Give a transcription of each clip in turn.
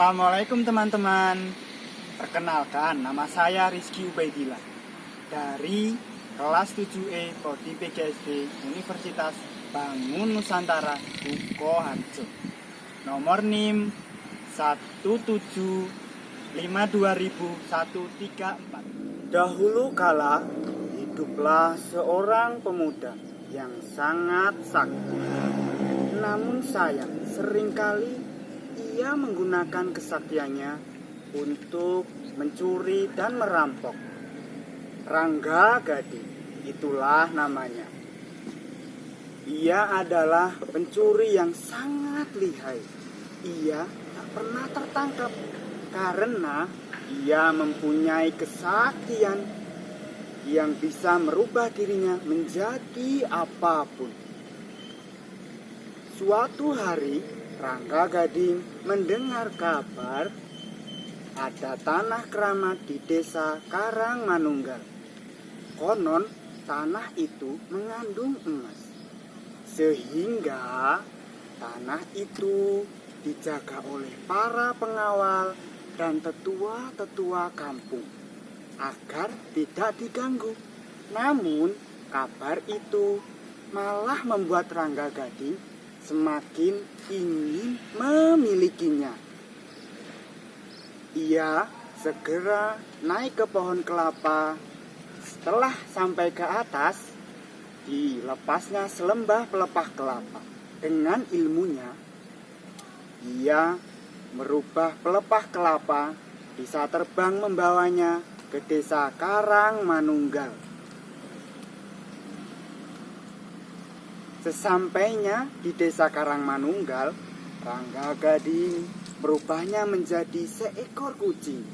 Assalamualaikum teman-teman. Perkenalkan, nama saya Rizky Ubaidillah dari kelas 7E Prodi PGSD Universitas Bangun Nusantara Sukoharjo. Nomor NIM 175200134. Dahulu kala hiduplah seorang pemuda yang sangat sakti. Namun sayang, seringkali ia menggunakan kesaktiannya untuk mencuri dan merampok. Rangga Gading, itulah namanya. Ia adalah pencuri yang sangat lihai. Ia tak pernah tertangkap karena ia mempunyai kesaktian yang bisa merubah dirinya menjadi apapun. Suatu hari, Rangga Gading mendengar kabar ada tanah keramat di desa Karangmanunggal. Konon tanah itu mengandung emas, sehingga tanah itu dijaga oleh para pengawal dan tetua-tetua kampung agar tidak diganggu. Namun kabar itu malah membuat Rangga Gading semakin ingin memilikinya. Ia segera naik ke pohon kelapa. Setelah sampai ke atas, dilepasnya selembah pelepah kelapa. Dengan ilmunya, ia merubah pelepah kelapa bisa terbang membawanya ke desa Karangmanunggal. Sesampainya di desa Karangmanunggal, Rangga Gading merubahnya menjadi seekor kucing.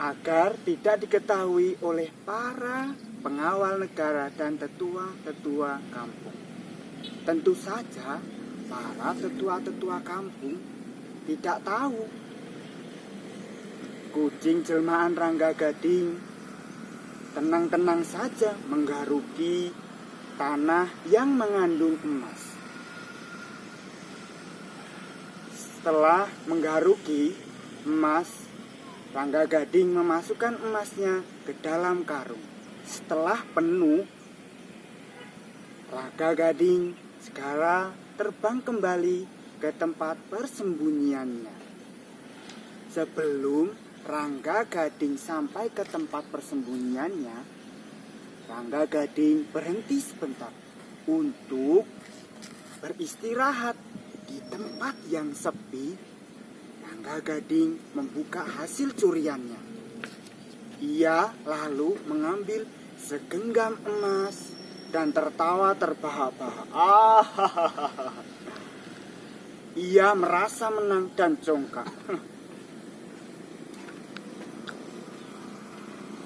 Agar tidak diketahui oleh para pengawal negara dan tetua-tetua kampung. Tentu saja para tetua-tetua kampung tidak tahu. Kucing jelmaan Rangga Gading tenang-tenang saja menggaruki tanah yang mengandung emas. Setelah menggaruki emas, Rangga Gading memasukkan emasnya ke dalam karung. Setelah penuh, Rangga Gading segera terbang kembali ke tempat persembunyiannya. Sebelum Rangga Gading sampai ke tempat persembunyiannya, Rangga Gading berhenti sebentar untuk beristirahat. Di tempat yang sepi, Rangga Gading membuka hasil curiannya. Ia lalu mengambil segenggam emas dan tertawa terbahak-bahak. Ia merasa menang dan jongkak.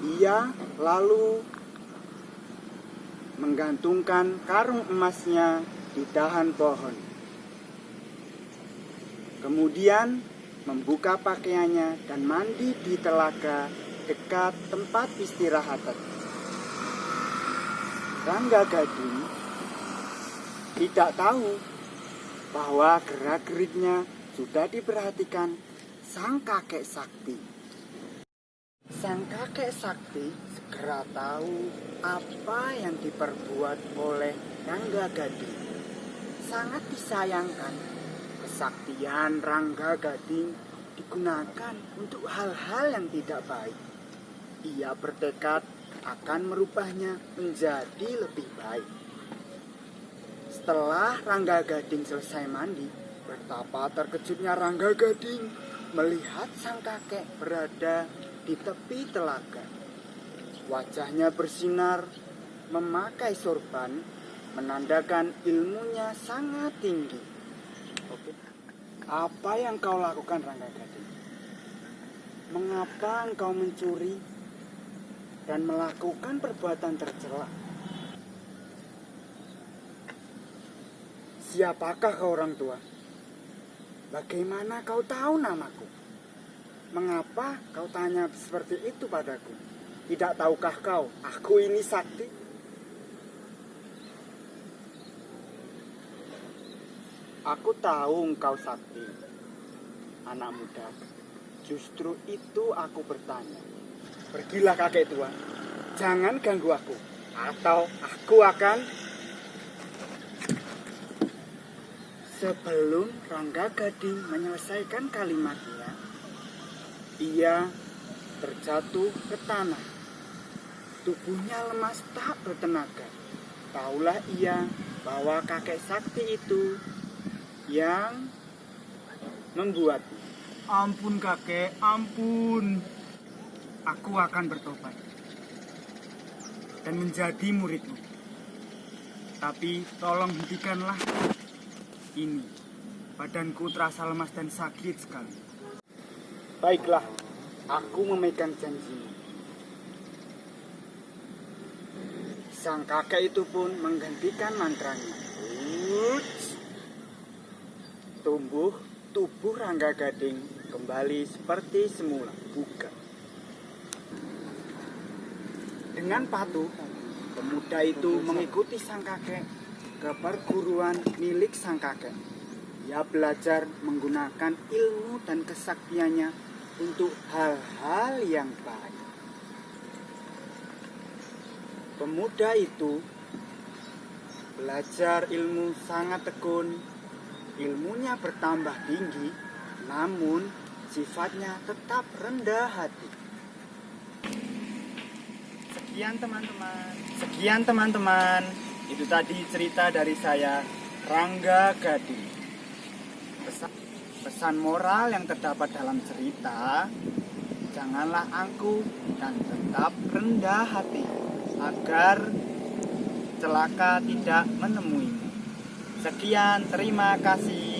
Ia lalu menggantungkan karung emasnya di dahan pohon. Kemudian membuka pakaiannya dan mandi di telaga dekat tempat istirahatan. Rangga Gading tidak tahu bahwa gerak-geriknya sudah diperhatikan sang kakek sakti. Sang kakek sakti segera tahu apa yang diperbuat oleh Rangga Gading. Sangat disayangkan, kesaktian Rangga Gading digunakan untuk hal-hal yang tidak baik. Ia bertekad akan merubahnya menjadi lebih baik. Setelah Rangga Gading selesai mandi, betapa terkejutnya Rangga Gading melihat sang kakek berada di tepi telaga. Wajahnya bersinar, memakai sorban, menandakan ilmunya sangat tinggi. Oke. Apa yang kau lakukan, Rangga Gading? Mengapa engkau mencuri dan melakukan perbuatan tercela? Siapakah kau, orang tua? Bagaimana kau tahu namaku? Mengapa kau tanya seperti itu padaku? Tidak tahukah kau, aku ini sakti? Aku tahu engkau sakti, anak muda. Justru itu aku bertanya. Pergilah kakek tua, jangan ganggu aku, atau aku akan... Sebelum Rangga Gading menyelesaikan kalimatnya, ia terjatuh ke tanah. Tubuhnya lemas tak bertenaga. Tahulah ia bahwa kakek sakti itu yang membuatnya. Ampun kakek, ampun. Aku akan bertobat dan menjadi muridmu. Tapi tolong hentikanlah ini. Badanku terasa lemas dan sakit sekali. Baiklah, aku memegang janjimu. Sang kakek itu pun menghentikan mantranya. Tubuh Rangga Gading kembali seperti semula, bugar. Dengan patuh, pemuda itu mengikuti sang kakek ke perguruan milik sang kakek. Ia belajar menggunakan ilmu dan kesaktiannya untuk hal-hal yang baik. Pemuda itu belajar ilmu sangat tekun. Ilmunya bertambah tinggi, namun sifatnya tetap rendah hati. Sekian teman-teman. Itu tadi cerita dari saya, Rangga Gading. Pesan moral yang terdapat dalam cerita, janganlah angkuh dan tetap rendah hati, agar celaka tidak menemuimu. Sekian, terima kasih.